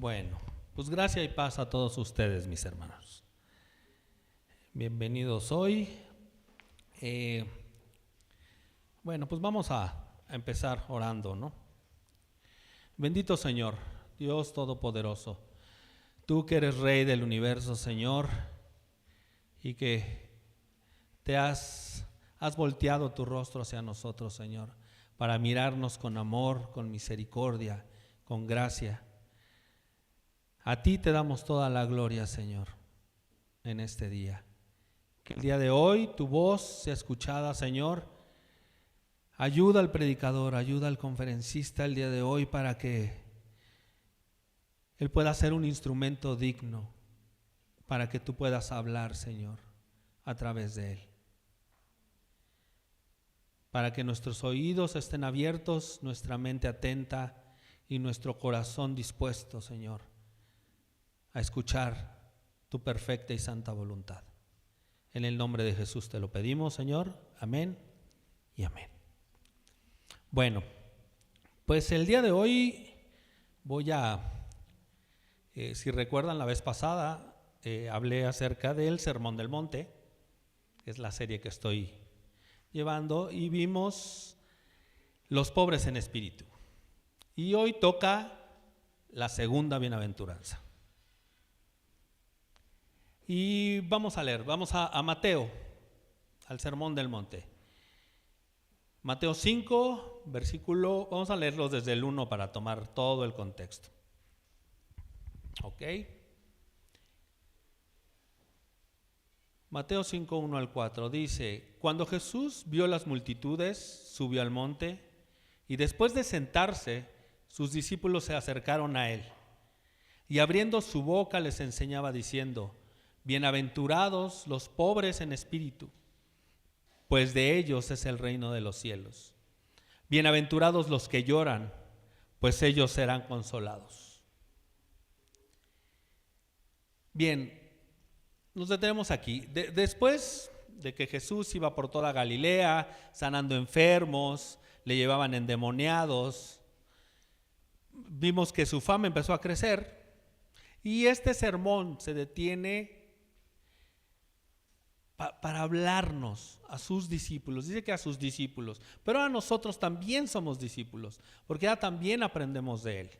Bueno, pues gracia y paz a todos ustedes, mis hermanos. Bienvenidos hoy. Bueno, pues vamos a empezar orando, ¿no? Bendito Señor, Dios Todopoderoso, tú que eres Rey del universo, Señor, y que te has volteado tu rostro hacia nosotros, Señor, para mirarnos con amor, con misericordia, con gracia. A ti te damos toda la gloria, Señor, en este día. Que el día de hoy tu voz sea escuchada, Señor. Ayuda al predicador, ayuda al conferencista el día de hoy para que él pueda ser un instrumento digno, para que tú puedas hablar, Señor, a través de él. Para que nuestros oídos estén abiertos, nuestra mente atenta y nuestro corazón dispuesto, Señor, a escuchar tu perfecta y santa voluntad. En el nombre de Jesús te lo pedimos, Señor. Amén y amén. Bueno, pues el día de hoy voy a, si recuerdan la vez pasada, hablé acerca del Sermón del Monte, que es la serie que estoy llevando, y vimos los pobres en espíritu. Y hoy toca la segunda bienaventuranza. Y vamos a leer, vamos a Mateo, al Sermón del Monte. Mateo 5, versículo, vamos a leerlos desde el 1 para tomar todo el contexto. ¿Ok? Mateo 5, 1 al 4 dice: Cuando Jesús vio las multitudes, subió al monte, y después de sentarse, sus discípulos se acercaron a él. Y abriendo su boca les enseñaba diciendo: Bienaventurados los pobres en espíritu, pues de ellos es el reino de los cielos. Bienaventurados los que lloran, pues ellos serán consolados. Bien, nos detenemos aquí. Después de que Jesús iba por toda Galilea, sanando enfermos, le llevaban endemoniados, vimos que su fama empezó a crecer, y este sermón se detiene para hablarnos a sus discípulos. Dice que a sus discípulos, pero a nosotros también somos discípulos, porque ya también aprendemos de él.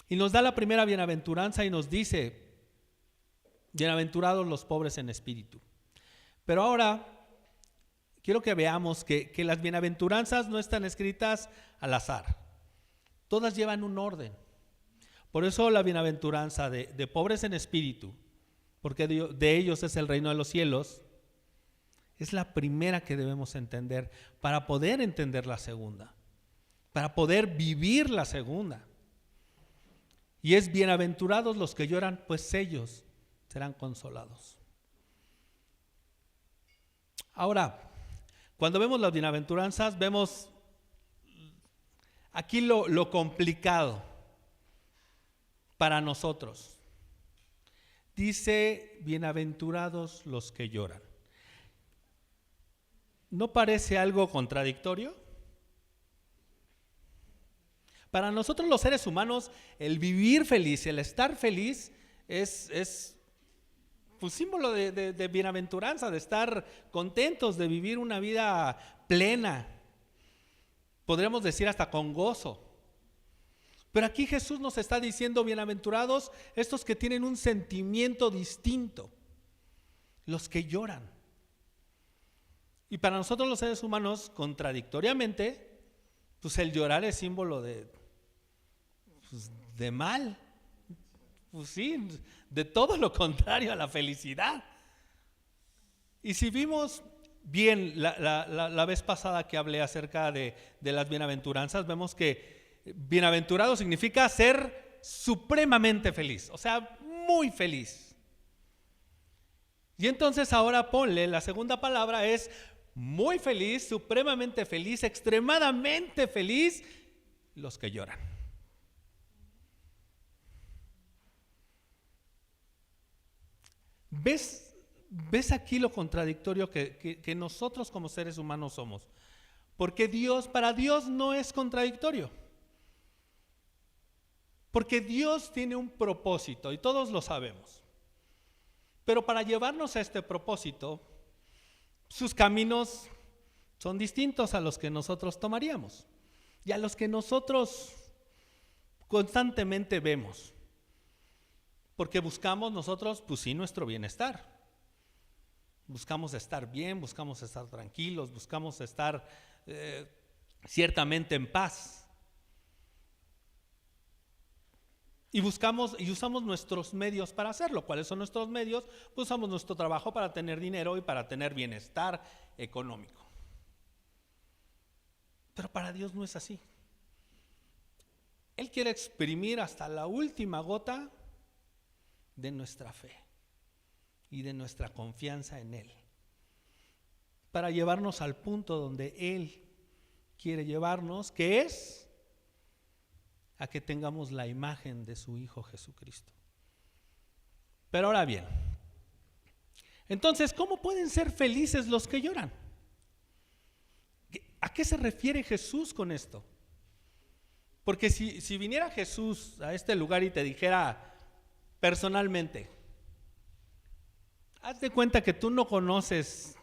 Y nos da la primera bienaventuranza y nos dice: bienaventurados los pobres en espíritu. Pero ahora quiero que veamos que las bienaventuranzas no están escritas al azar. Todas llevan un orden. Por eso la bienaventuranza de pobres en espíritu, porque de ellos es el reino de los cielos, es la primera que debemos entender para poder entender la segunda, para poder vivir la segunda. Y es: bienaventurados los que lloran, pues ellos serán consolados. Ahora, cuando vemos las bienaventuranzas, vemos aquí lo complicado para nosotros. Dice: bienaventurados los que lloran. ¿No parece algo contradictorio? Para nosotros los seres humanos, el vivir feliz, el estar feliz es pues símbolo de bienaventuranza, de estar contentos, de vivir una vida plena. Podríamos decir hasta con gozo. Pero aquí Jesús nos está diciendo: bienaventurados estos que tienen un sentimiento distinto, los que lloran. Y para nosotros los seres humanos, contradictoriamente, pues el llorar es símbolo de mal. Pues sí, de todo lo contrario a la felicidad. Y si vimos bien la vez pasada que hablé acerca de las bienaventuranzas, vemos que bienaventurado significa ser supremamente feliz, o sea, muy feliz. Y entonces ahora ponle, la segunda palabra es muy feliz, supremamente feliz, extremadamente feliz, los que lloran. ¿Ves aquí lo contradictorio que nosotros como seres humanos somos? Porque para Dios no es contradictorio. Porque Dios tiene un propósito y todos lo sabemos. Pero para llevarnos a este propósito, sus caminos son distintos a los que nosotros tomaríamos y a los que nosotros constantemente vemos. Porque buscamos nosotros, pues sí, nuestro bienestar. Buscamos estar bien, buscamos estar tranquilos, buscamos estar ciertamente en paz. Y buscamos y usamos nuestros medios para hacerlo. ¿Cuáles son nuestros medios? Pues usamos nuestro trabajo para tener dinero y para tener bienestar económico. Pero para Dios no es así. Él quiere exprimir hasta la última gota de nuestra fe y de nuestra confianza en Él, para llevarnos al punto donde Él quiere llevarnos, que es a que tengamos la imagen de su Hijo Jesucristo. Pero ahora bien, entonces, ¿cómo pueden ser felices los que lloran? ¿A qué se refiere Jesús con esto? Porque si viniera Jesús a este lugar y te dijera personalmente, haz de cuenta que tú no conoces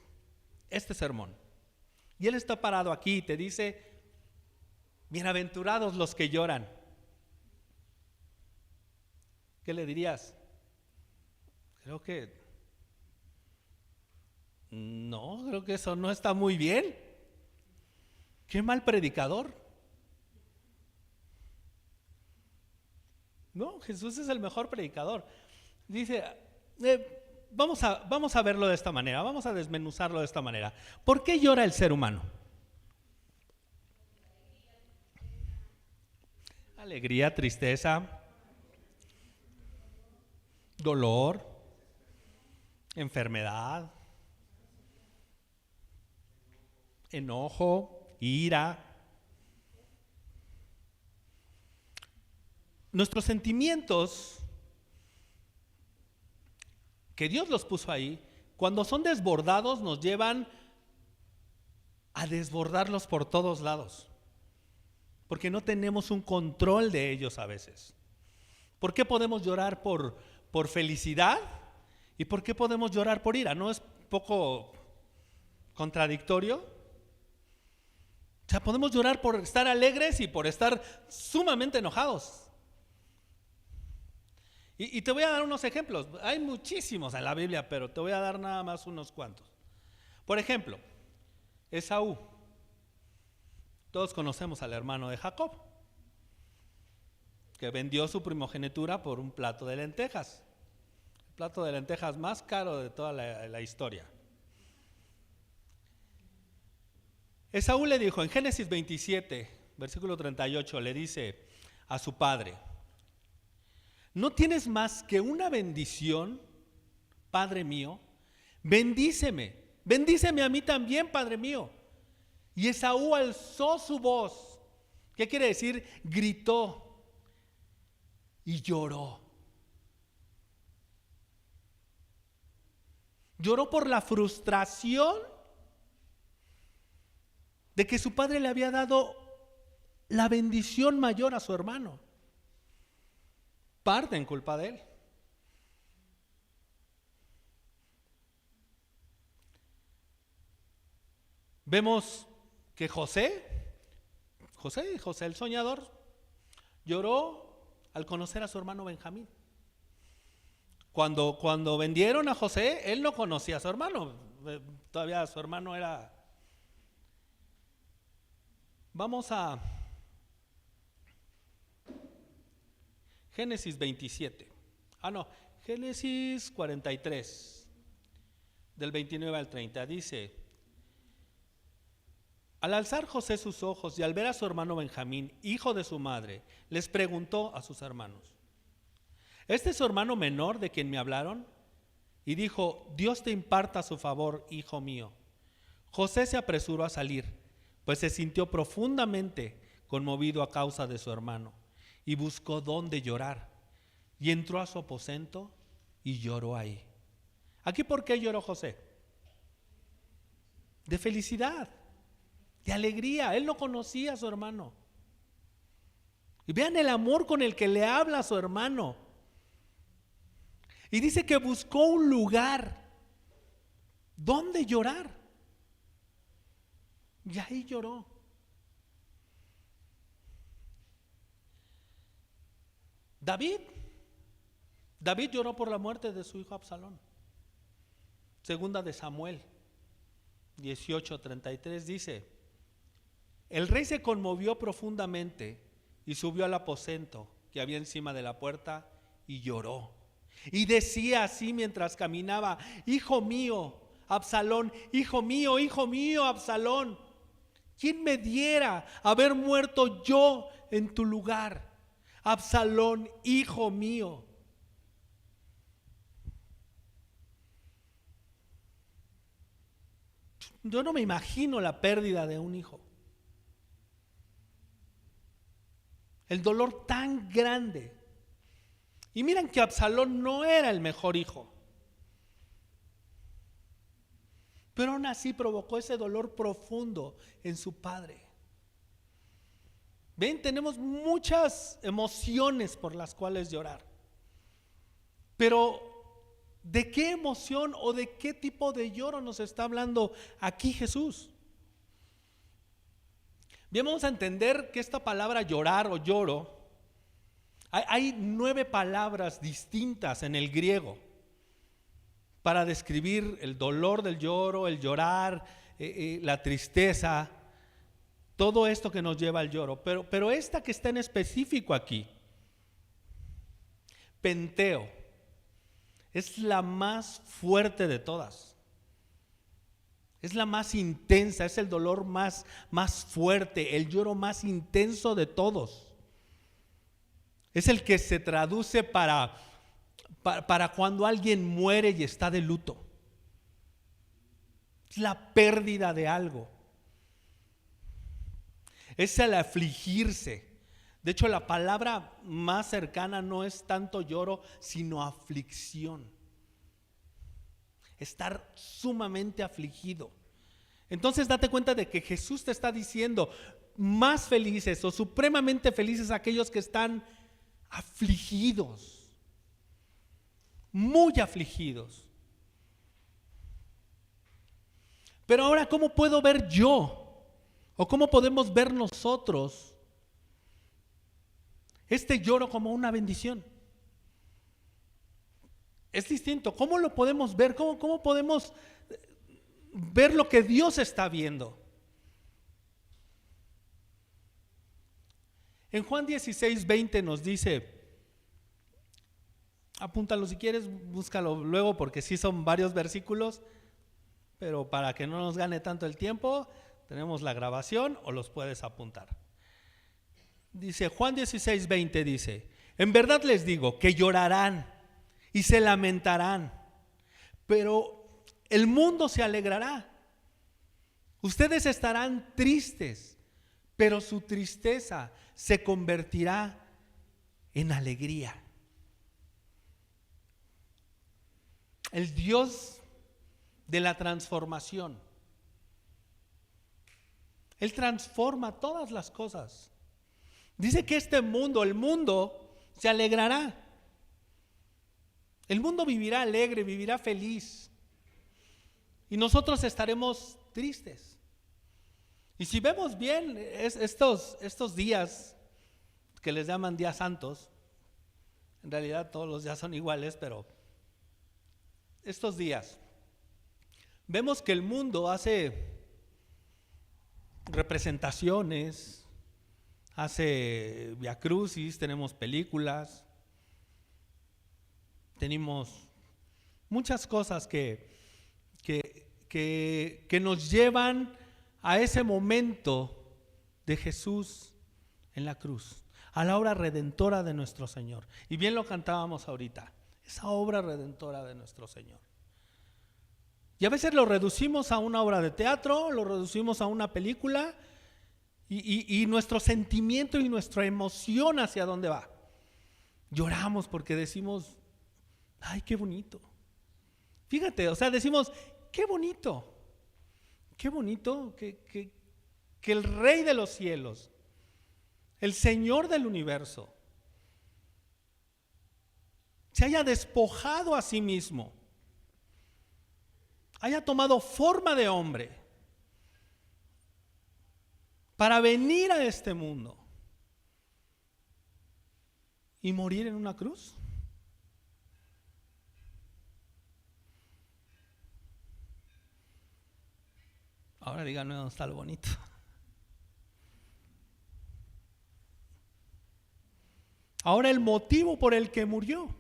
este sermón, y Él está parado aquí y te dice, bienaventurados los que lloran, ¿qué le dirías? Creo que eso no está muy bien. Qué mal predicador. No, Jesús es el mejor predicador. Dice, vamos a verlo de esta manera, vamos a desmenuzarlo de esta manera. ¿Por qué llora el ser humano? Alegría, tristeza, dolor, enfermedad, enojo, ira. Nuestros sentimientos, que Dios los puso ahí, cuando son desbordados nos llevan a desbordarlos por todos lados, porque no tenemos un control de ellos a veces. ¿Por qué podemos llorar por felicidad? ¿Y por qué podemos llorar por ira? ¿No es poco contradictorio? O sea, podemos llorar por estar alegres y por estar sumamente enojados. Y te voy a dar unos ejemplos. Hay muchísimos en la Biblia, pero te voy a dar nada más unos cuantos. Por ejemplo, Esaú. Todos conocemos al hermano de Jacob, que vendió su primogenitura por un plato de lentejas. El plato de lentejas más caro de toda la historia. Esaú le dijo en Génesis 27, versículo 38, le dice a su padre, ¿no tienes más que una bendición, padre mío? Bendíceme a mí también, padre mío. Y Esaú alzó su voz. ¿Qué quiere decir? Gritó y lloró. Lloró por la frustración de que su padre le había dado la bendición mayor a su hermano. Parte en culpa de él. Vemos que José el soñador, lloró al conocer a su hermano Benjamín. Cuando vendieron a José, él no conocía a su hermano. Todavía su hermano era... Vamos a Génesis 27. Génesis 43, del 29 al 30. Dice: al alzar José sus ojos y al ver a su hermano Benjamín, hijo de su madre, les preguntó a sus hermanos: ¿este es su hermano menor de quien me hablaron? Y dijo: Dios te imparta su favor, hijo mío. José se apresuró a salir, pues se sintió profundamente conmovido a causa de su hermano, y buscó dónde llorar, y entró a su aposento y lloró ahí. ¿Aquí por qué lloró José? De felicidad, de alegría. Él no conocía a su hermano. Y vean el amor con el que le habla a su hermano. Y dice que buscó un lugar donde llorar. Y ahí lloró. David lloró por la muerte de su hijo Absalón. Segunda de Samuel 18:33 dice: el rey se conmovió profundamente y subió al aposento que había encima de la puerta y lloró. Y decía así mientras caminaba: hijo mío, Absalón, hijo mío, Absalón, ¿quién me diera haber muerto yo en tu lugar? Absalón, hijo mío. Yo no me imagino la pérdida de un hijo. El dolor tan grande. Y miren que Absalón no era el mejor hijo, pero aún así provocó ese dolor profundo en su padre. Ven, tenemos muchas emociones por las cuales llorar, pero ¿de qué emoción o de qué tipo de lloro nos está hablando aquí Jesús? Bien, vamos a entender que esta palabra llorar o lloro, hay 9 palabras distintas en el griego para describir el dolor del lloro, el llorar, la tristeza, todo esto que nos lleva al lloro. Pero esta que está en específico aquí, penteo, es la más fuerte de todas. Es la más intensa, es el dolor más fuerte, el lloro más intenso de todos. Es el que se traduce para cuando alguien muere y está de luto. Es la pérdida de algo. Es el afligirse. De hecho, la palabra más cercana no es tanto lloro, sino aflicción. Estar sumamente afligido. Entonces date cuenta de que Jesús te está diciendo: más felices o supremamente felices aquellos que están afligidos, muy afligidos. Pero ahora, ¿cómo puedo ver yo? ¿O cómo podemos ver nosotros este lloro como una bendición? Es distinto. ¿Cómo lo podemos ver? ¿Cómo podemos ver lo que Dios está viendo? En Juan 16:20 nos dice, apúntalo si quieres, búscalo luego porque sí son varios versículos, pero para que no nos gane tanto el tiempo, tenemos la grabación o los puedes apuntar. Dice Juan 16:20, dice: en verdad les digo que llorarán y se lamentarán, pero el mundo se alegrará. Ustedes estarán tristes, pero su tristeza se convertirá en alegría. El Dios de la transformación. Él transforma todas las cosas. Dice que el mundo se alegrará. El mundo vivirá alegre, vivirá feliz. Y nosotros estaremos tristes. Y si vemos bien estos días que les llaman días santos, en realidad todos los días son iguales, pero estos días vemos que el mundo hace representaciones, hace viacrucis, tenemos películas, tenemos muchas cosas que nos llevan a ese momento de Jesús en la cruz, a la obra redentora de nuestro Señor. Y bien lo cantábamos ahorita, esa obra redentora de nuestro Señor. Y a veces lo reducimos a una obra de teatro, lo reducimos a una película, y nuestro sentimiento y nuestra emoción hacia dónde va. Lloramos porque decimos: ay, qué bonito. Fíjate, o sea, decimos: qué bonito que el Rey de los cielos, el Señor del universo, se haya despojado a sí mismo, haya tomado forma de hombre para venir a este mundo y morir en una cruz. Ahora díganme dónde está lo bonito. Ahora el motivo por el que murió,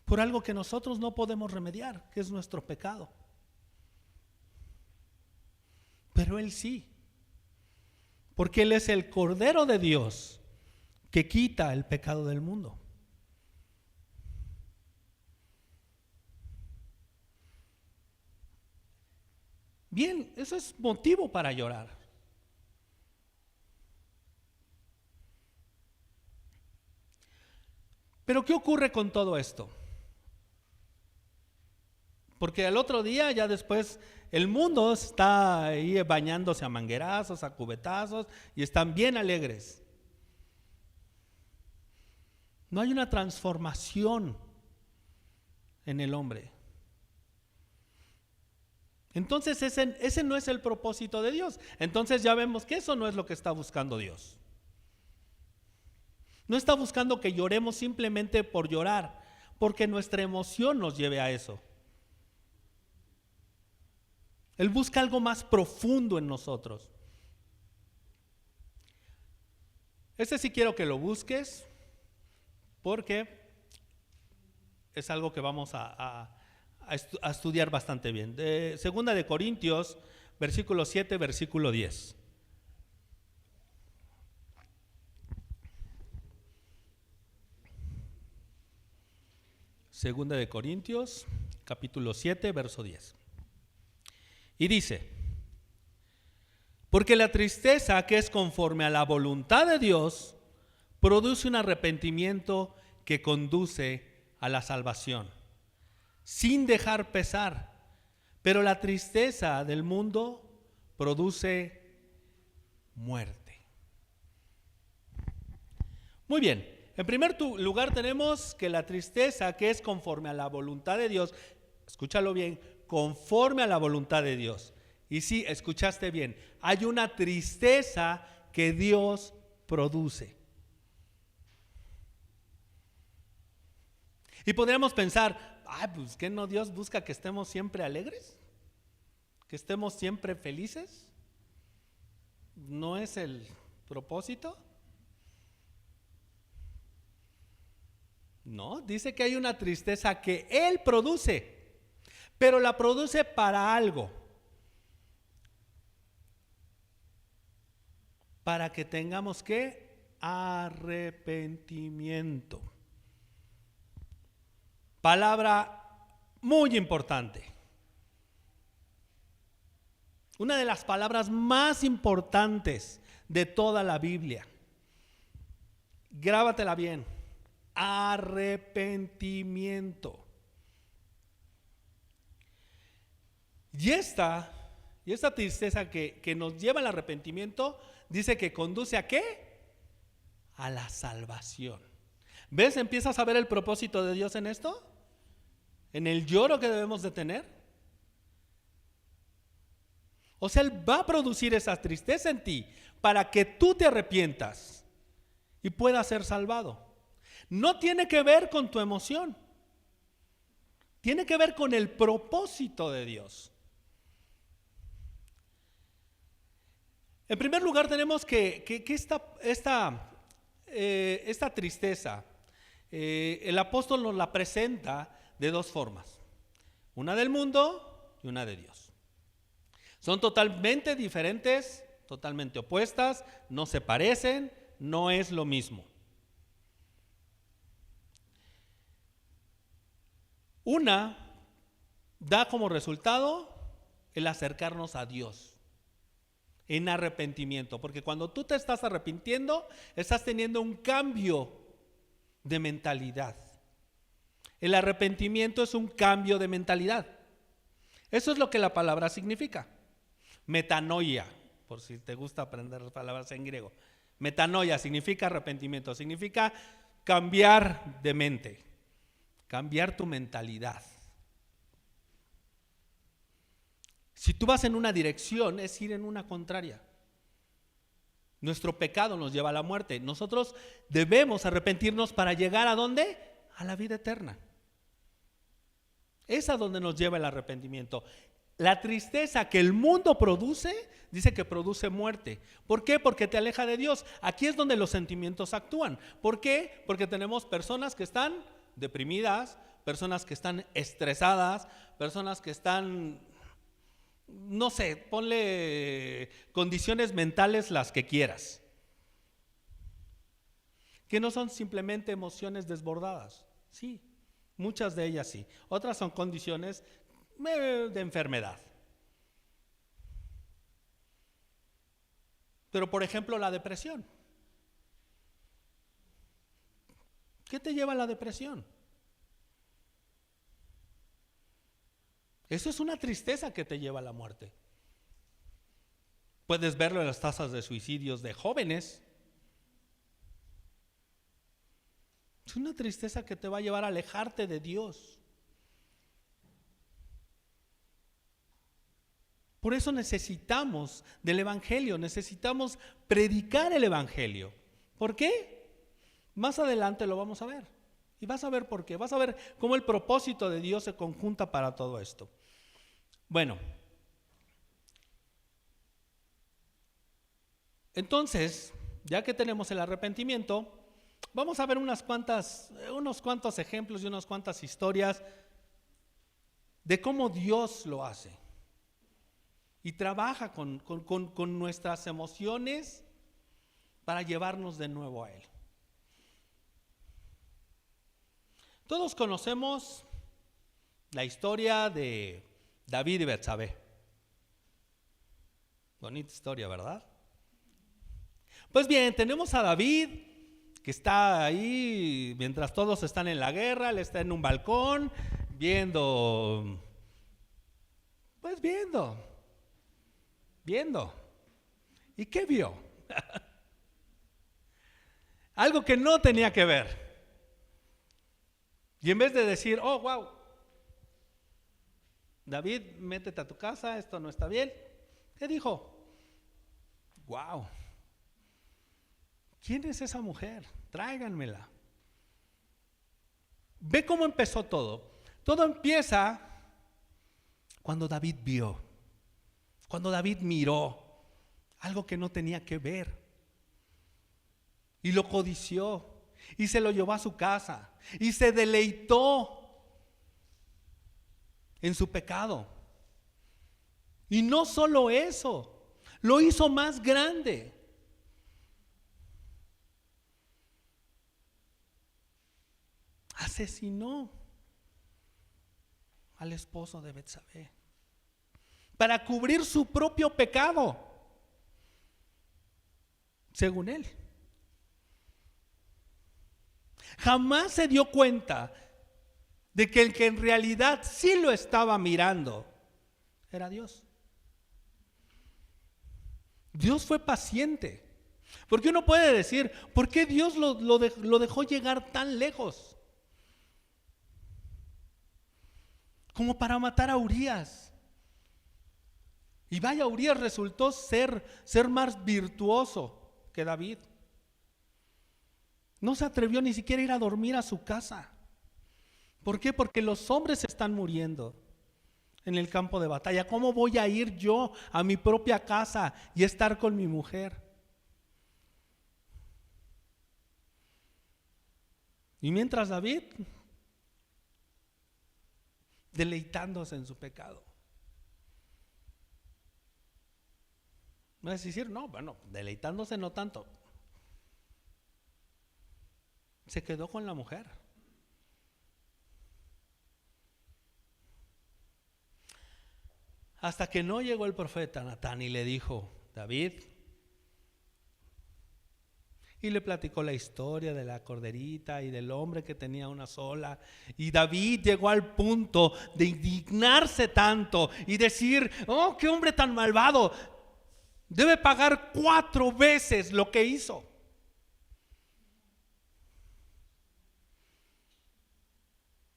por algo que nosotros no podemos remediar, que es nuestro pecado. Pero Él sí, porque Él es el Cordero de Dios que quita el pecado del mundo. Bien, eso es motivo para llorar. Pero ¿qué ocurre con todo esto? Porque al otro día, ya después, el mundo está ahí bañándose a manguerazos, a cubetazos, y están bien alegres. No hay una transformación en el hombre. Entonces ese no es el propósito de Dios. Entonces ya vemos que eso no es lo que está buscando Dios. No está buscando que lloremos simplemente por llorar, porque nuestra emoción nos lleve a eso. Él busca algo más profundo en nosotros. Este sí quiero que lo busques, porque es algo que vamos a estudiar bastante bien. Segunda de Corintios, versículo 7, versículo 10. Segunda de Corintios, capítulo 7, verso 10. Y dice: porque la tristeza que es conforme a la voluntad de Dios produce un arrepentimiento que conduce a la salvación, sin dejar pesar, pero la tristeza del mundo produce muerte. Muy bien, en primer lugar tenemos que la tristeza que es conforme a la voluntad de Dios, escúchalo bien, conforme a la voluntad de Dios. Y sí, escuchaste bien, hay una tristeza que Dios produce. Y podríamos pensar, pues ¿qué no Dios busca que estemos siempre alegres? ¿Que estemos siempre felices? ¿No es el propósito? No, dice que hay una tristeza que Él produce, pero la produce para algo. Para que tengamos ¿qué? Arrepentimiento. Palabra muy importante. Una de las palabras más importantes de toda la Biblia. Grábatela bien. Arrepentimiento. Y esta tristeza que nos lleva al arrepentimiento, dice que conduce ¿a qué? A la salvación. ¿Ves? ¿Empiezas a ver el propósito de Dios en esto? ¿En el lloro que debemos de tener? O sea, Él va a producir esa tristeza en ti para que tú te arrepientas y puedas ser salvado. No tiene que ver con tu emoción. Tiene que ver con el propósito de Dios. En primer lugar tenemos que esta tristeza, el apóstol nos la presenta de dos formas. Una del mundo y una de Dios. Son totalmente diferentes, totalmente opuestas, no se parecen, no es lo mismo. Una da como resultado el acercarnos a Dios en arrepentimiento, porque cuando tú te estás arrepintiendo, estás teniendo un cambio de mentalidad. El arrepentimiento es un cambio de mentalidad. Eso es lo que la palabra significa. Metanoia, por si te gusta aprender palabras en griego. Metanoia significa arrepentimiento, significa cambiar de mente, cambiar tu mentalidad. Si tú vas en una dirección, es ir en una contraria. Nuestro pecado nos lleva a la muerte. Nosotros debemos arrepentirnos para llegar ¿a dónde? A la vida eterna. Es a donde nos lleva el arrepentimiento. La tristeza que el mundo produce, dice que produce muerte. ¿Por qué? Porque te aleja de Dios. Aquí es donde los sentimientos actúan. ¿Por qué? Porque tenemos personas que están deprimidas, personas que están estresadas, personas que están, no sé, ponle condiciones mentales las que quieras, que no son simplemente emociones desbordadas. Sí, muchas de ellas sí. Otras son condiciones de enfermedad. Pero por ejemplo la depresión. ¿Qué te lleva a la depresión? Eso es una tristeza que te lleva a la muerte. Puedes verlo en las tasas de suicidios de jóvenes. Es una tristeza que te va a llevar a alejarte de Dios. Por eso necesitamos del Evangelio, necesitamos predicar el Evangelio. ¿Por qué? Más adelante lo vamos a ver. Y vas a ver por qué. Vas a ver cómo el propósito de Dios se conjunta para todo esto. Bueno, entonces, ya que tenemos el arrepentimiento, vamos a ver unos cuantos ejemplos y unas cuantas historias de cómo Dios lo hace. Y trabaja con nuestras emociones para llevarnos de nuevo a Él. Todos conocemos la historia de David y Betsabé. Bonita historia, ¿verdad? Pues bien, tenemos a David que está ahí mientras todos están en la guerra. Él está en un balcón viendo. ¿Y qué vio? Algo que no tenía que ver. Y en vez de decir, oh, wow, David, métete a tu casa, esto no está bien, ¿qué dijo? Wow, ¿quién es esa mujer? Tráiganmela. Ve cómo empezó todo. Todo empieza cuando David vio, cuando David miró algo que no tenía que ver y lo codició y se lo llevó a su casa y se deleitó en su pecado. Y no solo eso, lo hizo más grande. Asesinó al esposo de Betsabé para cubrir su propio pecado, según él. Jamás se dio cuenta de que el que en realidad sí lo estaba mirando era Dios. Dios fue paciente. Porque uno puede decir, ¿por qué Dios lo dejó llegar tan lejos? Como para matar a Urías. Y vaya, Urías resultó ser más virtuoso que David. No se atrevió ni siquiera a ir a dormir a su casa. ¿Por qué? Porque los hombres están muriendo en el campo de batalla. ¿Cómo voy a ir yo a mi propia casa y estar con mi mujer? Y mientras David, deleitándose en su pecado. No es decir, no, bueno, deleitándose no tanto. Se quedó con la mujer. Hasta que no llegó el profeta Natán y le dijo, David, y le platicó la historia de la corderita y del hombre que tenía una sola. Y David llegó al punto de indignarse tanto y decir, oh, qué hombre tan malvado. Debe pagar 4 veces lo que hizo.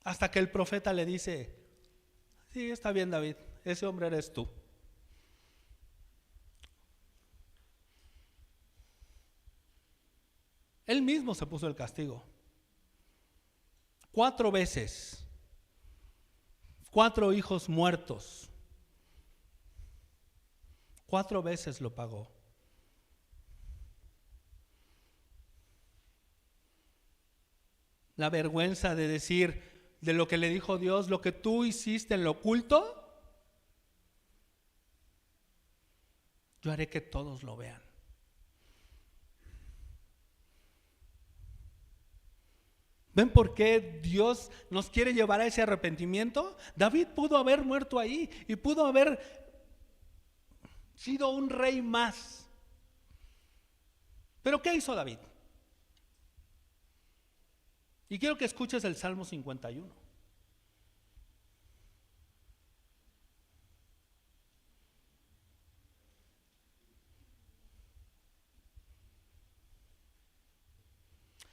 Hasta que el profeta le dice: sí, está bien, David, ese hombre eres tú. Él mismo se puso el castigo. 4 veces. 4 hijos muertos. 4 veces lo pagó. La vergüenza de decir de lo que le dijo Dios: lo que tú hiciste en lo oculto, yo haré que todos lo vean. ¿Ven por qué Dios nos quiere llevar a ese arrepentimiento? David pudo haber muerto ahí y pudo haber sido un rey más. ¿Pero qué hizo David? Y quiero que escuches el Salmo 51.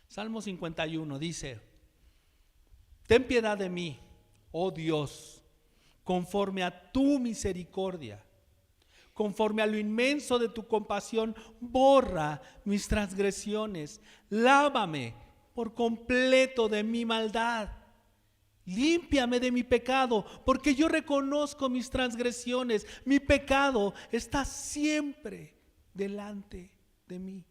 Salmo 51 dice: ten piedad de mí, oh Dios, conforme a tu misericordia, conforme a lo inmenso de tu compasión, borra mis transgresiones, lávame por completo de mi maldad, límpiame de mi pecado, porque yo reconozco mis transgresiones, mi pecado está siempre delante de mí.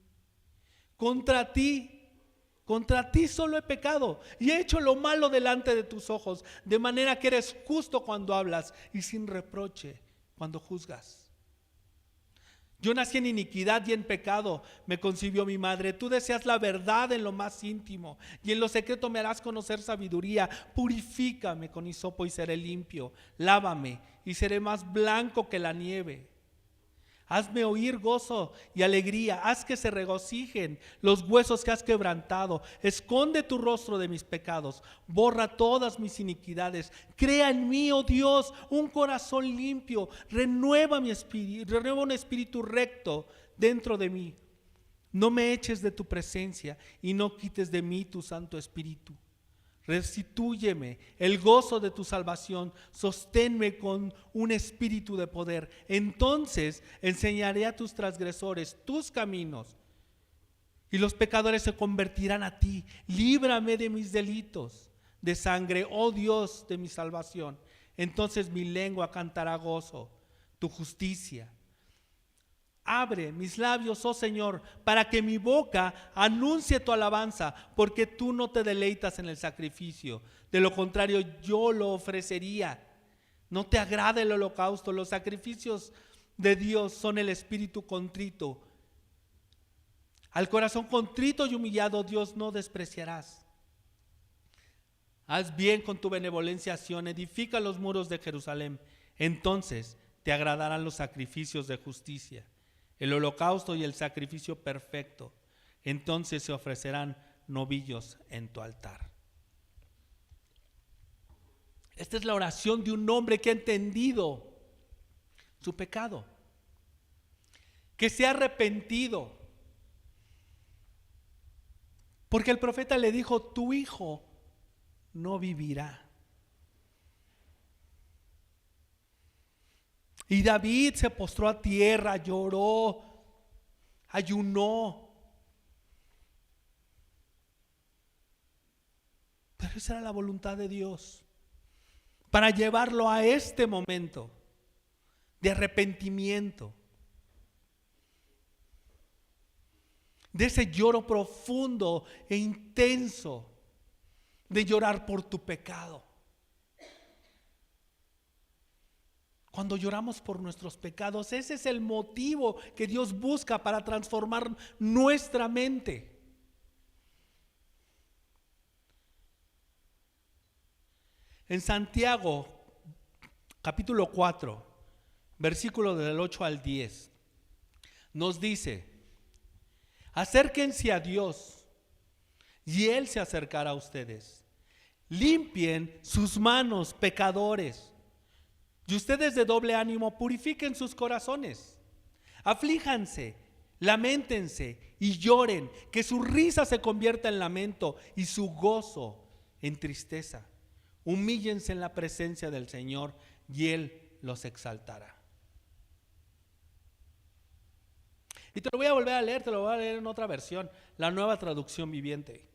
Contra ti solo he pecado y he hecho lo malo delante de tus ojos, de manera que eres justo cuando hablas y sin reproche cuando juzgas. Yo nací en iniquidad y en pecado me concibió mi madre. Tú deseas la verdad en lo más íntimo y en lo secreto me harás conocer sabiduría. Purifícame con hisopo y seré limpio. Lávame y seré más blanco que la nieve. Hazme oír gozo y alegría, haz que se regocijen los huesos que has quebrantado. Esconde tu rostro de mis pecados, borra todas mis iniquidades. Crea en mí, oh Dios, un corazón limpio. Renueva mi espíritu, renueva un espíritu recto dentro de mí. No me eches de tu presencia y no quites de mí tu Santo Espíritu. Restitúyeme el gozo de tu salvación, sosténme con un espíritu de poder. Entonces enseñaré a tus transgresores tus caminos y los pecadores se convertirán a ti. Líbrame de mis delitos de sangre, oh Dios de mi salvación. Entonces mi lengua cantará gozo, tu justicia. Abre mis labios, oh Señor, para que mi boca anuncie tu alabanza, porque tú no te deleitas en el sacrificio. De lo contrario, yo lo ofrecería. No te agrada el holocausto. Los sacrificios de Dios son el espíritu contrito. Al corazón contrito y humillado, Dios no despreciarás. Haz bien con tu benevolencia, Sión, edifica los muros de Jerusalén. Entonces te agradarán los sacrificios de justicia, el holocausto y el sacrificio perfecto. Entonces se ofrecerán novillos en tu altar. Esta es la oración de un hombre que ha entendido su pecado, que se ha arrepentido. Porque el profeta le dijo: tu hijo no vivirá. Y David se postró a tierra, lloró, ayunó. Pero esa era la voluntad de Dios, para llevarlo a este momento de arrepentimiento, de ese lloro profundo e intenso, de llorar por tu pecado. Cuando lloramos por nuestros pecados, ese es el motivo que Dios busca para transformar nuestra mente. En Santiago, capítulo 4, versículo del 8 al 10, nos dice: acérquense a Dios y Él se acercará a ustedes. Limpien sus manos, pecadores. Y ustedes de doble ánimo, purifiquen sus corazones. Aflíjanse, lamentense y lloren, que su risa se convierta en lamento y su gozo en tristeza. Humíllense en la presencia del Señor y Él los exaltará. Y te lo voy a volver a leer, te lo voy a leer en otra versión, la Nueva Traducción Viviente.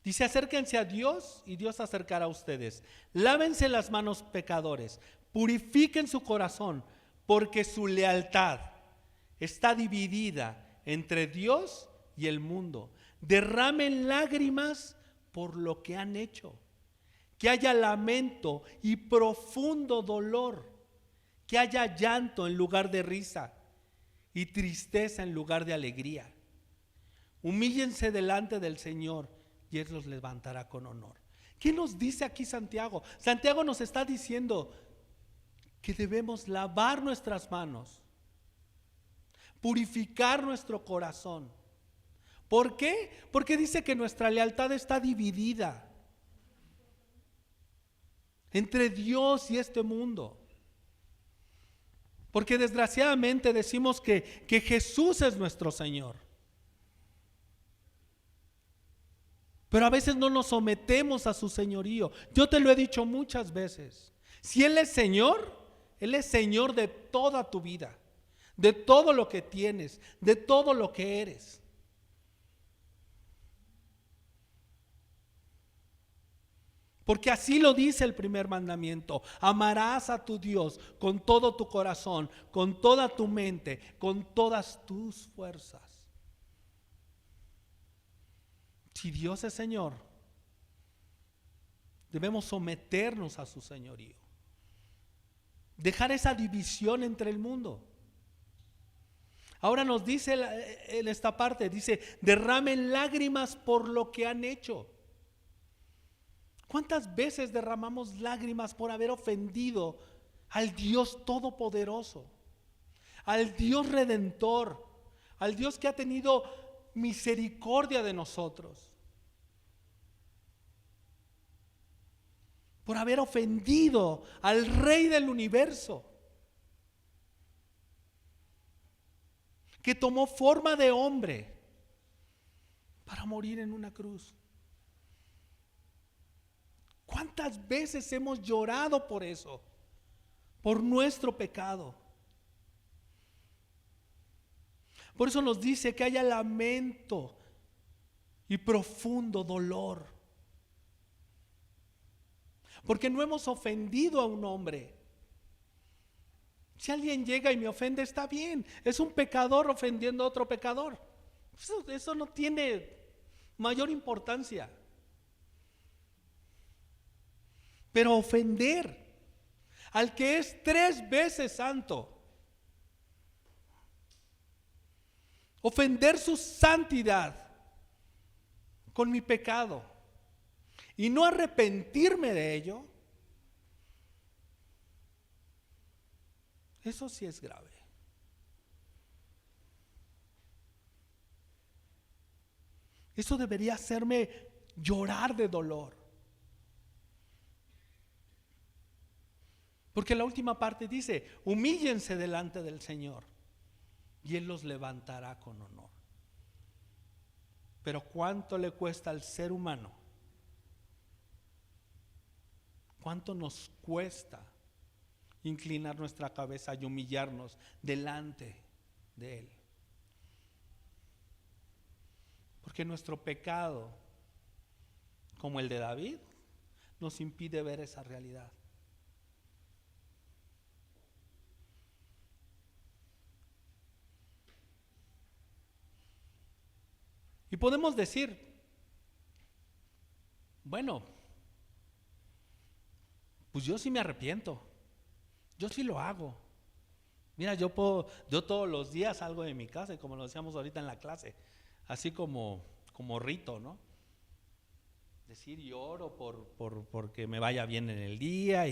Dice: acérquense a Dios y Dios se acercará a ustedes. Lávense las manos, pecadores, purifiquen su corazón, porque su lealtad está dividida entre Dios y el mundo. Derramen lágrimas por lo que han hecho. Que haya lamento y profundo dolor. Que haya llanto en lugar de risa y tristeza en lugar de alegría. Humíllense delante del Señor y Él los levantará con honor. ¿Qué nos dice aquí Santiago? Santiago nos está diciendo que debemos lavar nuestras manos, purificar nuestro corazón. ¿Por qué? Porque dice que nuestra lealtad está dividida entre Dios y este mundo. Porque desgraciadamente decimos que Jesús es nuestro Señor, pero a veces no nos sometemos a su señorío. Yo te lo he dicho muchas veces. Si Él es Señor de toda tu vida, de todo lo que tienes, de todo lo que eres. Porque así lo dice el primer mandamiento: amarás a tu Dios con todo tu corazón, con toda tu mente, con todas tus fuerzas. Si Dios es Señor, debemos someternos a su señorío. Dejar esa división entre el mundo. Ahora nos dice en esta parte, dice: derramen lágrimas por lo que han hecho. ¿Cuántas veces derramamos lágrimas por haber ofendido al Dios Todopoderoso, al Dios Redentor, al Dios que ha tenido misericordia de nosotros? Por haber ofendido al Rey del universo, que tomó forma de hombre para morir en una cruz. ¿Cuántas veces hemos llorado por eso? Por nuestro pecado. Por eso nos dice que haya lamento y profundo dolor. Porque no hemos ofendido a un hombre. Si alguien llega y me ofende, está bien. Es un pecador ofendiendo a otro pecador. Eso no tiene mayor importancia. Pero ofender al que es 3 veces santo, ofender su santidad con mi pecado y no arrepentirme de ello, eso sí es grave. Eso debería hacerme llorar de dolor. Porque la última parte dice: humíllense delante del Señor y Él los levantará con honor. Pero ¿cuánto le cuesta al ser humano? ¿Cuánto nos cuesta inclinar nuestra cabeza y humillarnos delante de Él? Porque nuestro pecado, como el de David, nos impide ver esa realidad. Y podemos decir: bueno, pues yo sí me arrepiento, yo sí lo hago. Mira, yo todos los días salgo de mi casa, y como lo decíamos ahorita en la clase, así como rito, ¿no? Decir, y oro porque me vaya bien en el día,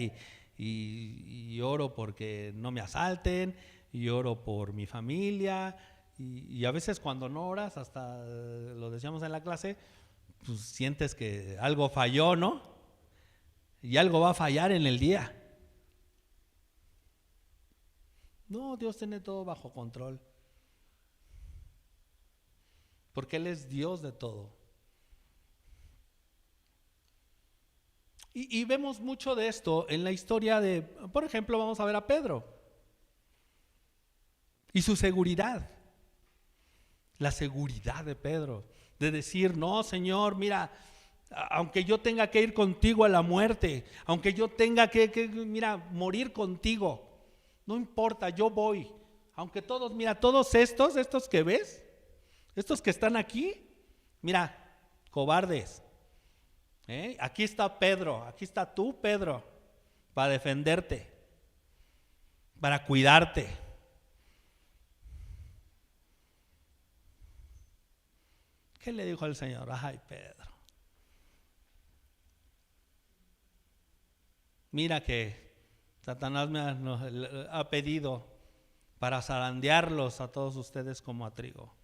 y oro porque no me asalten, y oro por mi familia. Y a veces cuando no oras, hasta lo decíamos en la clase, pues sientes que algo falló, ¿no? Y algo va a fallar en el día. No, Dios tiene todo bajo control. Porque Él es Dios de todo. Y vemos mucho de esto en la historia de, por ejemplo, vamos a ver a Pedro y su seguridad. La seguridad de Pedro, de decir, no, Señor, mira, aunque yo tenga que ir contigo a la muerte, aunque yo tenga que morir contigo, no importa, yo voy. Aunque todos, mira, todos estos que ves, estos que están aquí, mira, cobardes. Aquí está Pedro, aquí está tú, Pedro, para defenderte, para cuidarte. ¿Qué le dijo el Señor? Ay, Pedro, mira que Satanás me ha pedido para zarandearlos a todos ustedes como a trigo.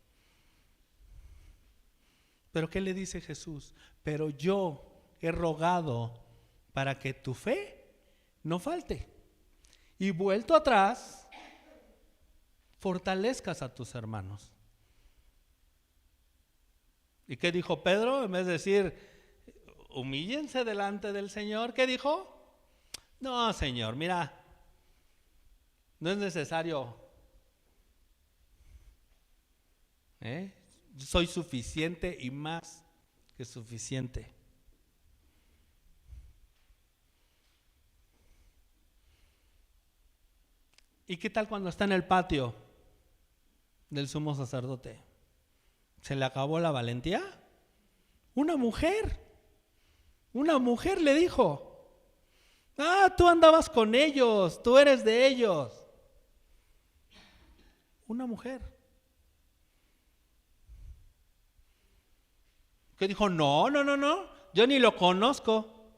Pero ¿qué le dice Jesús? Pero yo he rogado para que tu fe no falte. Y vuelto atrás, fortalezcas a tus hermanos. ¿Y qué dijo Pedro? En vez de decir, humíllense delante del Señor, ¿qué dijo? No, Señor, mira, no es necesario. Soy suficiente y más que suficiente. ¿Y qué tal cuando está en el patio del sumo sacerdote? ¿Se le acabó la valentía? Una mujer le dijo, tú andabas con ellos, tú eres de ellos. Una mujer. Que dijo, no, yo ni lo conozco.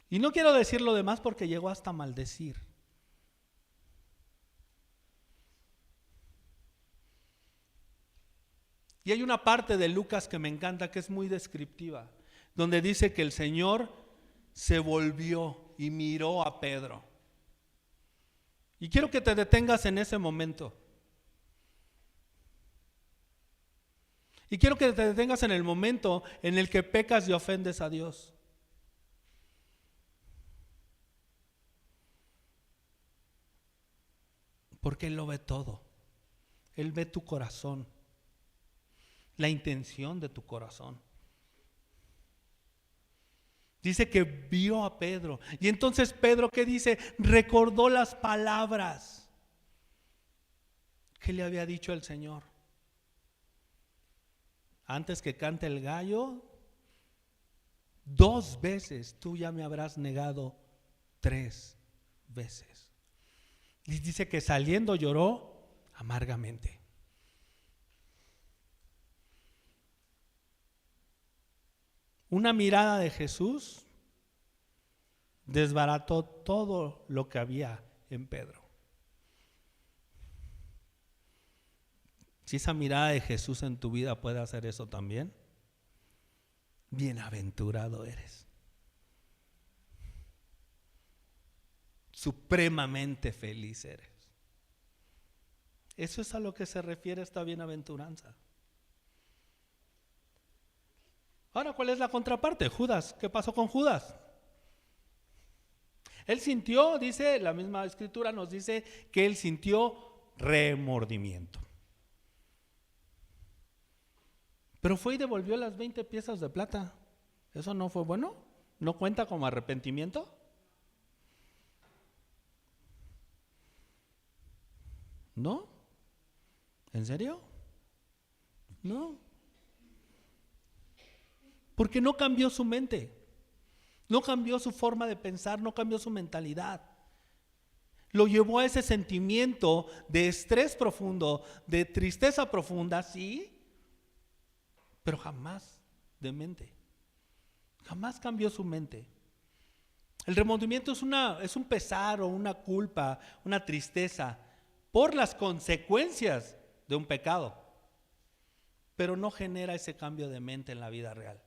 Y no quiero decir lo demás porque llegó hasta maldecir. Y hay una parte de Lucas que me encanta, que es muy descriptiva, donde dice que el Señor se volvió y miró a Pedro. Y quiero que te detengas en ese momento. Y quiero que te detengas en el momento en el que pecas y ofendes a Dios. Porque Él lo ve todo. Él ve tu corazón, la intención de tu corazón. Dice que vio a Pedro. Y entonces Pedro, ¿qué dice? Recordó las palabras que le había dicho el Señor. Antes que cante el gallo, 2 veces tú ya me habrás negado 3 veces. Y dice que saliendo lloró amargamente. Una mirada de Jesús desbarató todo lo que había en Pedro. Si esa mirada de Jesús en tu vida puede hacer eso también, bienaventurado eres. Supremamente feliz eres. Eso es a lo que se refiere esta bienaventuranza. Ahora, ¿cuál es la contraparte? Judas. ¿Qué pasó con Judas? Él sintió, dice, la misma escritura nos dice que él sintió remordimiento. Pero fue y devolvió las 20 piezas de plata. ¿Eso no fue bueno? ¿No cuenta como arrepentimiento? ¿No? ¿En serio? No. Porque no cambió su mente, no cambió su forma de pensar, no cambió su mentalidad. Lo llevó a ese sentimiento de estrés profundo, de tristeza profunda, sí, pero jamás de mente. Jamás cambió su mente. El remordimiento es un pesar o una culpa, una tristeza por las consecuencias de un pecado, pero no genera ese cambio de mente en la vida real.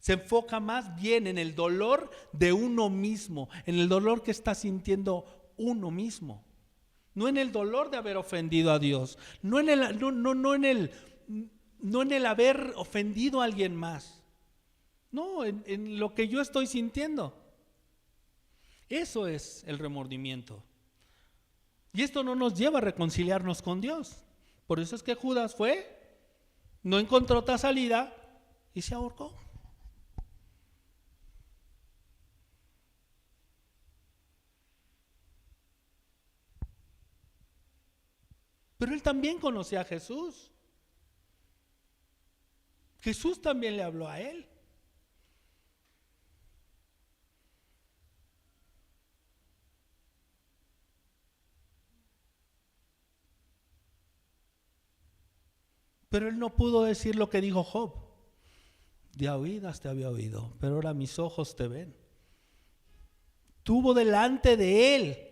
Se enfoca más bien en el dolor de uno mismo, en el dolor que está sintiendo uno mismo. No en el dolor de haber ofendido a Dios, no en el haber ofendido a alguien más. No, en lo que yo estoy sintiendo. Eso es el remordimiento. Y esto no nos lleva a reconciliarnos con Dios. Por eso es que Judas fue, no encontró otra salida y se ahorcó. Pero él también conocía a Jesús. Jesús también le habló a él. Pero él no pudo decir lo que dijo Job. De oídas te había oído, pero ahora mis ojos te ven. Tuvo delante de él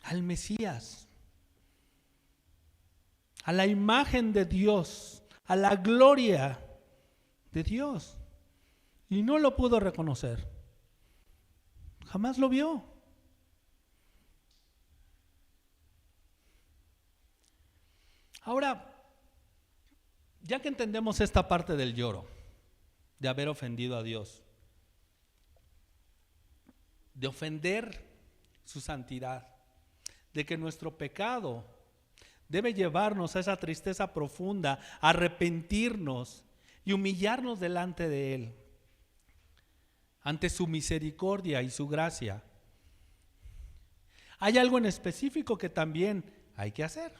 al Mesías, a la imagen de Dios, a la gloria de Dios. Y no lo pudo reconocer. Jamás lo vio. Ahora, ya que entendemos esta parte del lloro, de haber ofendido a Dios, de ofender su santidad, de que nuestro pecado debe llevarnos a esa tristeza profunda, a arrepentirnos y humillarnos delante de Él, ante su misericordia y su gracia. Hay algo en específico que también hay que hacer.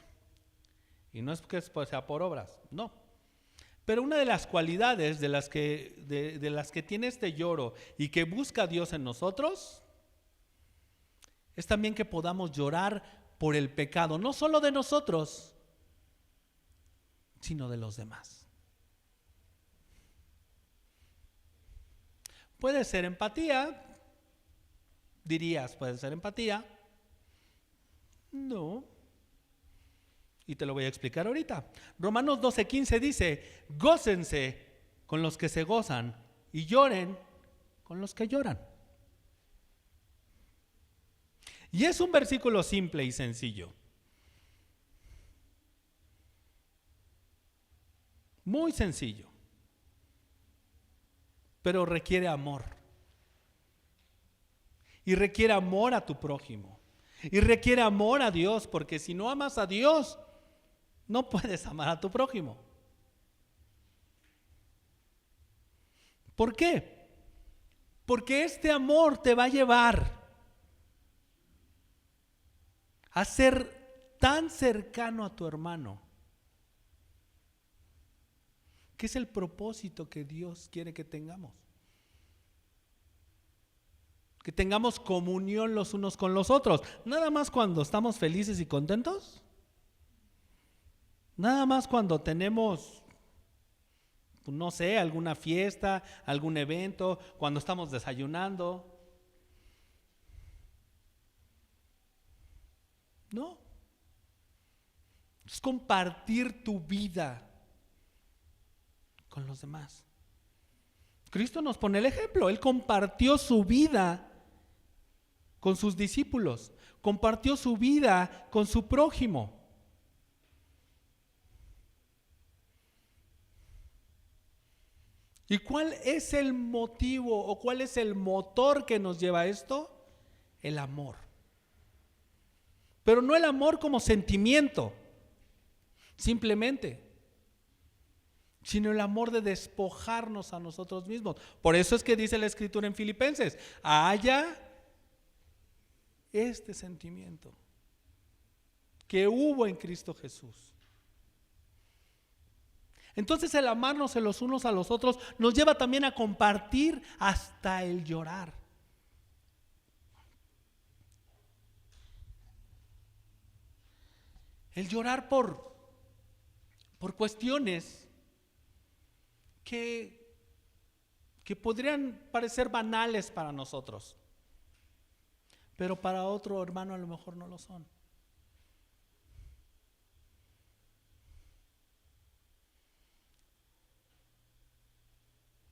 Y no es que sea por obras, no. Pero una de las cualidades de las que tiene este lloro y que busca a Dios en nosotros es también que podamos llorar por el pecado, no solo de nosotros, sino de los demás. Puede ser empatía, dirías, puede ser empatía. No. Y te lo voy a explicar ahorita. Romanos 12:15 dice: gócense con los que se gozan y lloren con los que lloran. Y es un versículo simple y sencillo. Muy sencillo. Pero requiere amor. Y requiere amor a tu prójimo. Y requiere amor a Dios, porque si no amas a Dios, no puedes amar a tu prójimo. ¿Por qué? Porque este amor te va a llevar a ser tan cercano a tu hermano, que es el propósito que Dios quiere que tengamos. Que tengamos comunión los unos con los otros. Nada más cuando estamos felices y contentos. Nada más cuando tenemos, no sé, alguna fiesta, algún evento, cuando estamos desayunando. No. Es compartir tu vida con los demás. Cristo nos pone el ejemplo. Él compartió su vida con sus discípulos. Compartió su vida con su prójimo. ¿Y cuál es el motivo o cuál es el motor que nos lleva a esto? El amor. Pero no el amor como sentimiento, simplemente, sino el amor de despojarnos a nosotros mismos. Por eso es que dice la Escritura en Filipenses: haya este sentimiento que hubo en Cristo Jesús. Entonces el amarnos los unos a los otros nos lleva también a compartir hasta el llorar. El llorar por cuestiones que podrían parecer banales para nosotros, pero para otro hermano a lo mejor no lo son.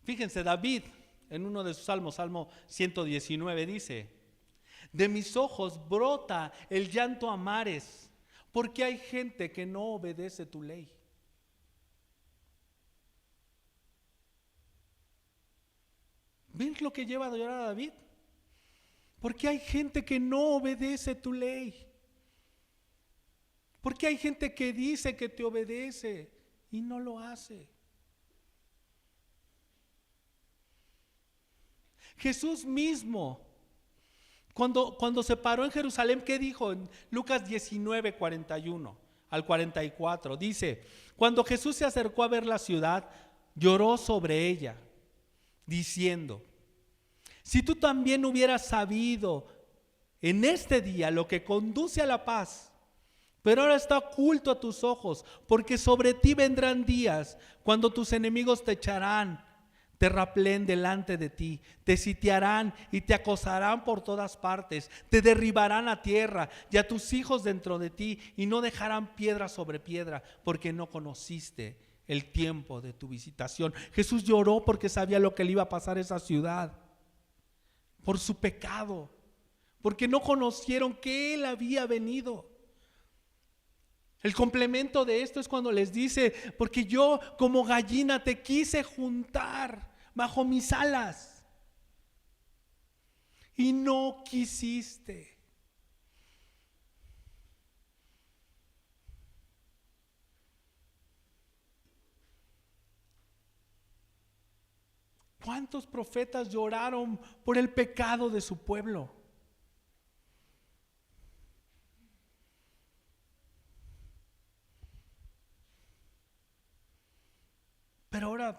Fíjense, David en uno de sus salmos, Salmo 119, dice: de mis ojos brota el llanto a mares, porque hay gente que no obedece tu ley. ¿Ven lo que lleva a llorar a David? Porque hay gente que no obedece tu ley. Porque hay gente que dice que te obedece y no lo hace. Jesús mismo, cuando se paró en Jerusalén, ¿qué dijo? En Lucas 19, 41 al 44, dice: cuando Jesús se acercó a ver la ciudad, lloró sobre ella, diciendo: si tú también hubieras sabido en este día lo que conduce a la paz, pero ahora está oculto a tus ojos, porque sobre ti vendrán días cuando tus enemigos te echarán terraplén delante de ti, te sitiarán y te acosarán por todas partes, te derribarán a tierra y a tus hijos dentro de ti, y no dejarán piedra sobre piedra, porque no conociste el tiempo de tu visitación. Jesús lloró porque sabía lo que le iba a pasar a esa ciudad, por su pecado, porque no conocieron que Él había venido. El complemento de esto es cuando les dice: porque yo como gallina te quise juntar bajo mis alas y no quisiste. ¿Cuántos profetas lloraron por el pecado de su pueblo? Pero ahora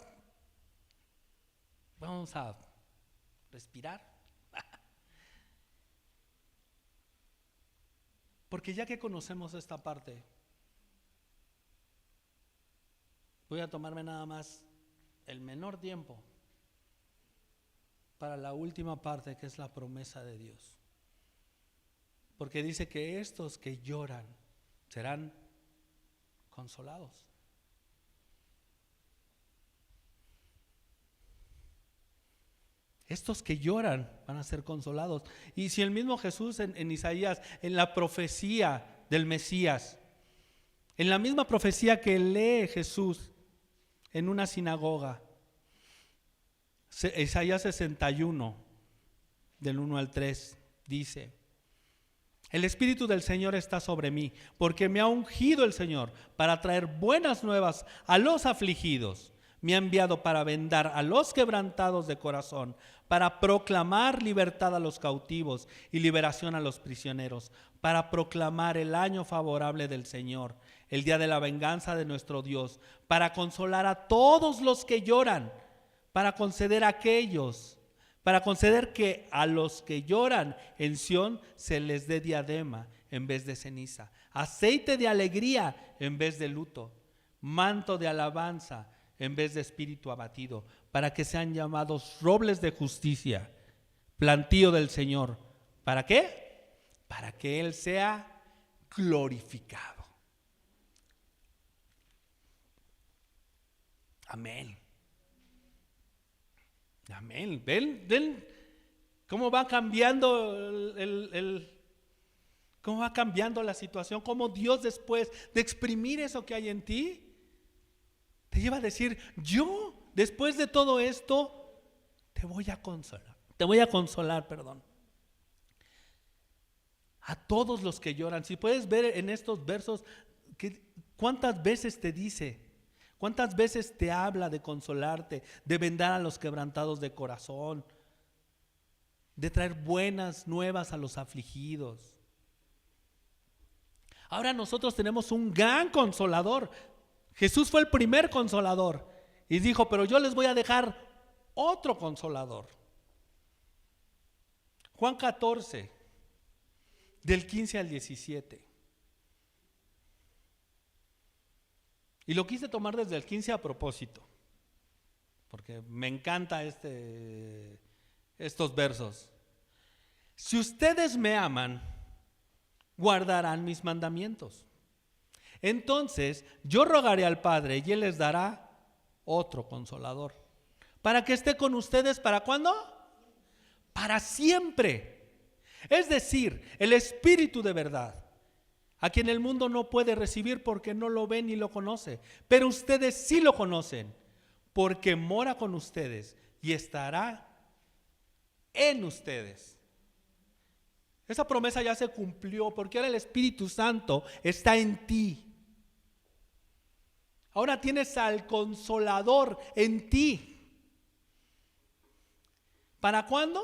vamos a respirar. Porque ya que conocemos esta parte, voy a tomarme nada más el menor tiempo para la última parte, que es la promesa de Dios. Porque dice que estos que lloran serán consolados. Estos que lloran van a ser consolados. Y si el mismo Jesús en Isaías, en la profecía del Mesías, en la misma profecía que lee Jesús en una sinagoga, Isaías 61, del 1 al 3, dice: el Espíritu del Señor está sobre mí, porque me ha ungido el Señor para traer buenas nuevas a los afligidos. Me ha enviado para vendar a los quebrantados de corazón, para proclamar libertad a los cautivos y liberación a los prisioneros, para proclamar el año favorable del Señor, el día de la venganza de nuestro Dios, para consolar a todos los que lloran, para conceder que a los que lloran en Sión se les dé diadema en vez de ceniza, aceite de alegría en vez de luto, manto de alabanza en vez de espíritu abatido, para que sean llamados robles de justicia, plantío del Señor. ¿Para qué? Para que Él sea glorificado. Amén. Amén. ¿Ven cómo va cambiando cómo va cambiando la situación? Cómo Dios, después de exprimir eso que hay en ti, te lleva a decir: yo, después de todo esto, te voy a consolar. A todos los que lloran. Si puedes ver en estos versos cuántas veces te dice, cuántas veces te habla de consolarte, de vendar a los quebrantados de corazón, de traer buenas nuevas a los afligidos. Ahora nosotros tenemos un gran consolador. Jesús fue el primer consolador y dijo: pero yo les voy a dejar otro consolador. Juan 14, del 15 al 17. Y lo quise tomar desde el 15 a propósito, porque me encanta estos versos. Si ustedes me aman, guardarán mis mandamientos. Entonces yo rogaré al Padre y Él les dará otro consolador, para que esté con ustedes, ¿para cuándo? Para siempre. Es decir, el Espíritu de verdad, a quien el mundo no puede recibir porque no lo ve ni lo conoce, pero ustedes sí lo conocen, porque mora con ustedes y estará en ustedes. Esa promesa ya se cumplió, porque ahora el Espíritu Santo está en ti. Ahora tienes al Consolador en ti. ¿Para cuándo?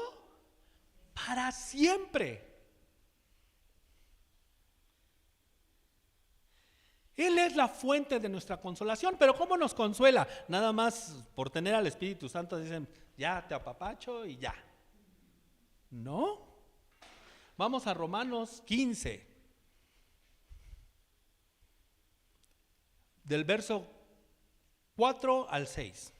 Para siempre. Él es la fuente de nuestra consolación. Pero ¿cómo nos consuela? Nada más por tener al Espíritu Santo dicen, ya te apapacho y ya. No. Vamos a Romanos 15, del verso 4 al 6.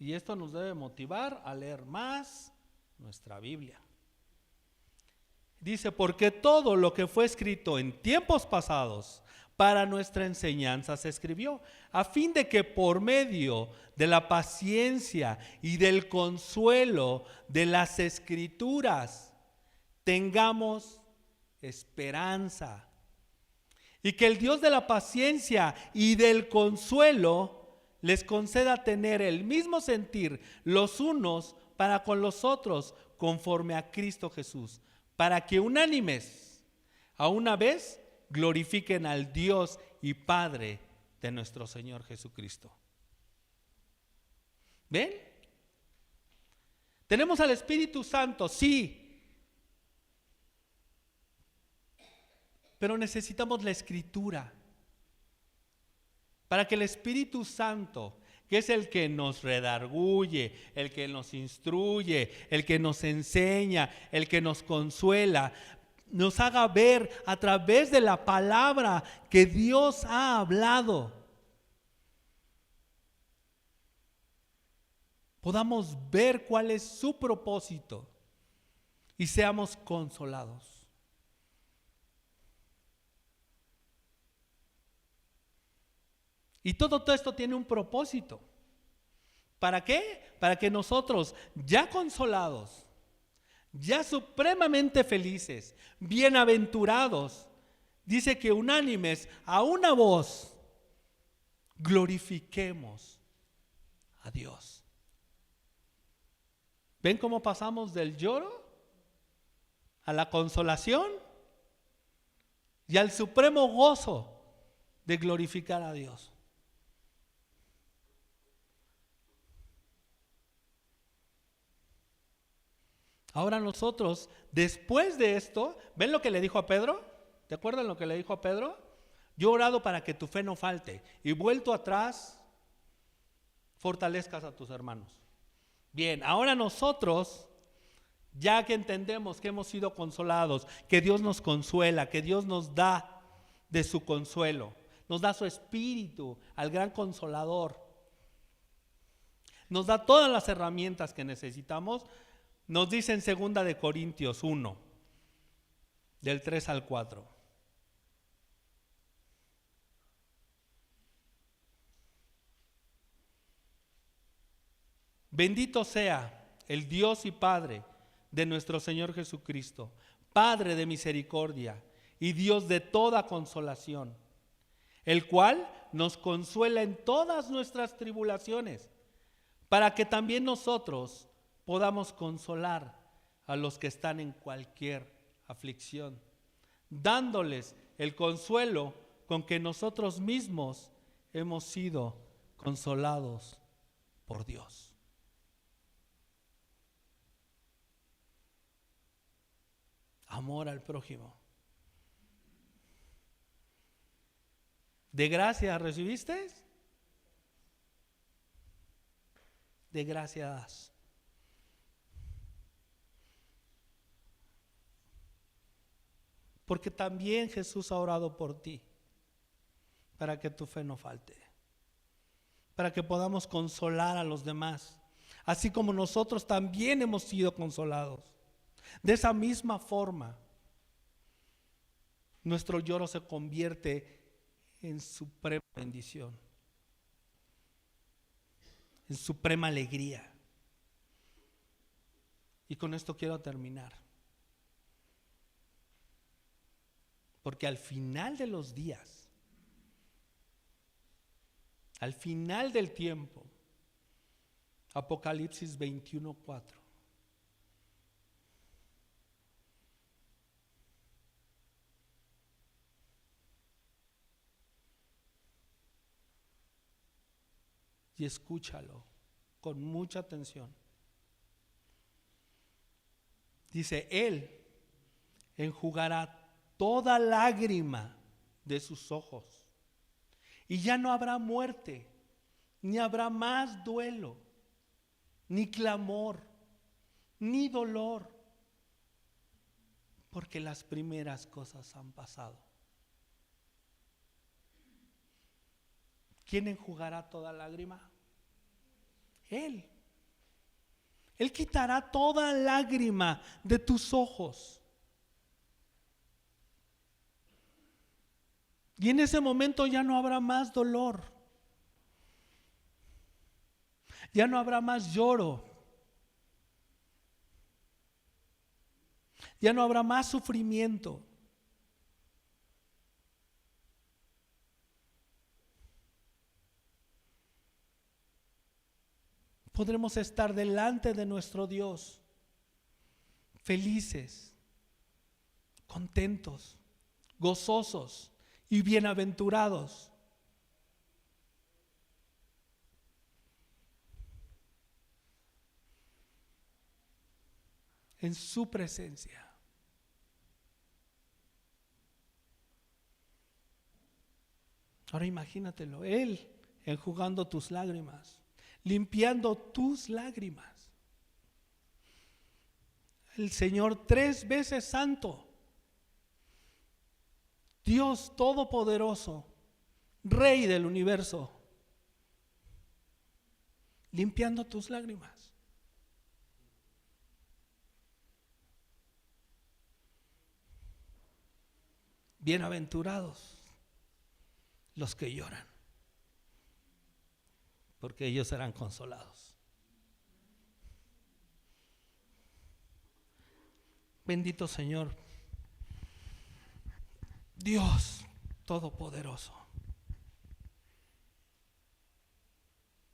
Y esto nos debe motivar a leer más nuestra Biblia. Dice, porque todo lo que fue escrito en tiempos pasados para nuestra enseñanza se escribió, a fin de que por medio de la paciencia y del consuelo de las Escrituras tengamos esperanza. Y que el Dios de la paciencia y del consuelo les conceda tener el mismo sentir los unos para con los otros, conforme a Cristo Jesús, para que unánimes a una vez glorifiquen al Dios y Padre de nuestro Señor Jesucristo. ¿Ven? Tenemos al Espíritu Santo, sí, pero necesitamos la Escritura para que el Espíritu Santo, que es el que nos redarguye, el que nos instruye, el que nos enseña, el que nos consuela, nos haga ver a través de la palabra que Dios ha hablado. Podamos ver cuál es su propósito y seamos consolados. Y todo esto tiene un propósito. ¿Para qué? Para que nosotros, ya consolados, ya supremamente felices, bienaventurados, dice que unánimes a una voz, glorifiquemos a Dios. ¿Ven cómo pasamos del lloro a la consolación y al supremo gozo de glorificar a Dios? Ahora nosotros, después de esto, ¿ven lo que le dijo a Pedro? ¿Te acuerdan lo que le dijo a Pedro? Yo he orado para que tu fe no falte, y vuelto atrás, fortalezcas a tus hermanos. Bien, ahora nosotros, ya que entendemos que hemos sido consolados, que Dios nos consuela, que Dios nos da de su consuelo, nos da su espíritu al gran consolador, nos da todas las herramientas que necesitamos. Nos dice en 2 de Corintios 1, del 3 al 4. Bendito sea el Dios y Padre de nuestro Señor Jesucristo, Padre de misericordia y Dios de toda consolación, el cual nos consuela en todas nuestras tribulaciones, para que también nosotros podamos consolar a los que están en cualquier aflicción, dándoles el consuelo con que nosotros mismos hemos sido consolados por Dios. Amor al prójimo. ¿De gracia recibiste? De gracia das. Porque también Jesús ha orado por ti, para que tu fe no falte, para que podamos consolar a los demás, así como nosotros también hemos sido consolados. De esa misma forma, nuestro lloro se convierte en suprema bendición, en suprema alegría. Y con esto quiero terminar. Porque al final de los días, al final del tiempo, Apocalipsis 21:4, y escúchalo con mucha atención. Dice, Él enjugará toda lágrima de sus ojos, y ya no habrá muerte, ni habrá más duelo, ni clamor, ni dolor, porque las primeras cosas han pasado. ¿Quién enjugará toda lágrima? Él. Él quitará toda lágrima de tus ojos. Y en ese momento ya no habrá más dolor. Ya no habrá más lloro. Ya no habrá más sufrimiento. Podremos estar delante de nuestro Dios, felices, contentos, gozosos y bienaventurados. En su presencia. Ahora imagínatelo, Él enjugando tus lágrimas, limpiando tus lágrimas. El Señor 3 veces santo, Dios todopoderoso, Rey del universo, limpiando tus lágrimas. Bienaventurados los que lloran, porque ellos serán consolados. Bendito Señor, Dios todopoderoso.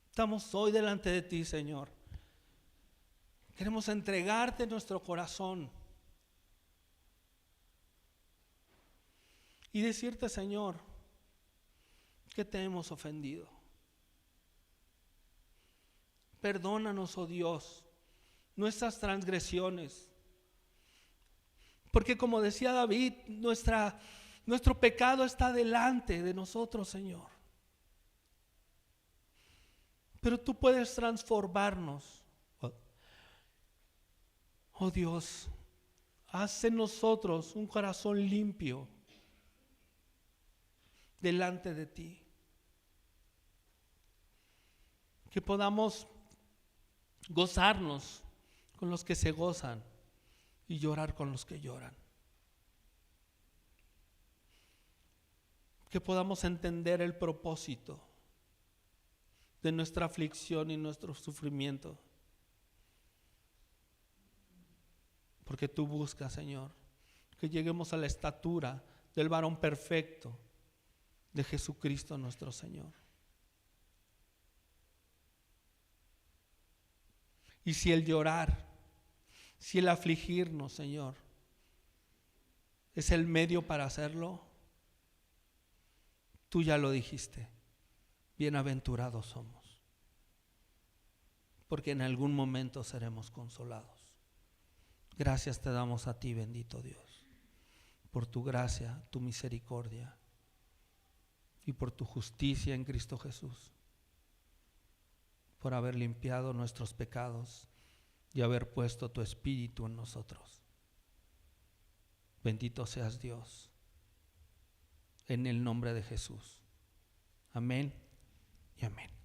Estamos hoy delante de ti, Señor. Queremos entregarte nuestro corazón y decirte, Señor, que te hemos ofendido. Perdónanos, oh Dios, nuestras transgresiones. Porque como decía David, nuestro pecado está delante de nosotros, Señor. Pero tú puedes transformarnos. Oh Dios, haz en nosotros un corazón limpio delante de ti. Que podamos gozarnos con los que se gozan y llorar con los que lloran. Que podamos entender el propósito de nuestra aflicción y nuestro sufrimiento. Porque tú buscas, Señor, que lleguemos a la estatura del varón perfecto de Jesucristo nuestro Señor. Y si el llorar, si el afligirnos, Señor, es el medio para hacerlo, tú ya lo dijiste, bienaventurados somos, porque en algún momento seremos consolados. Gracias te damos a ti, bendito Dios, por tu gracia, tu misericordia y por tu justicia en Cristo Jesús, por haber limpiado nuestros pecados y haber puesto tu Espíritu en nosotros. Bendito seas Dios, en el nombre de Jesús. Amén y amén.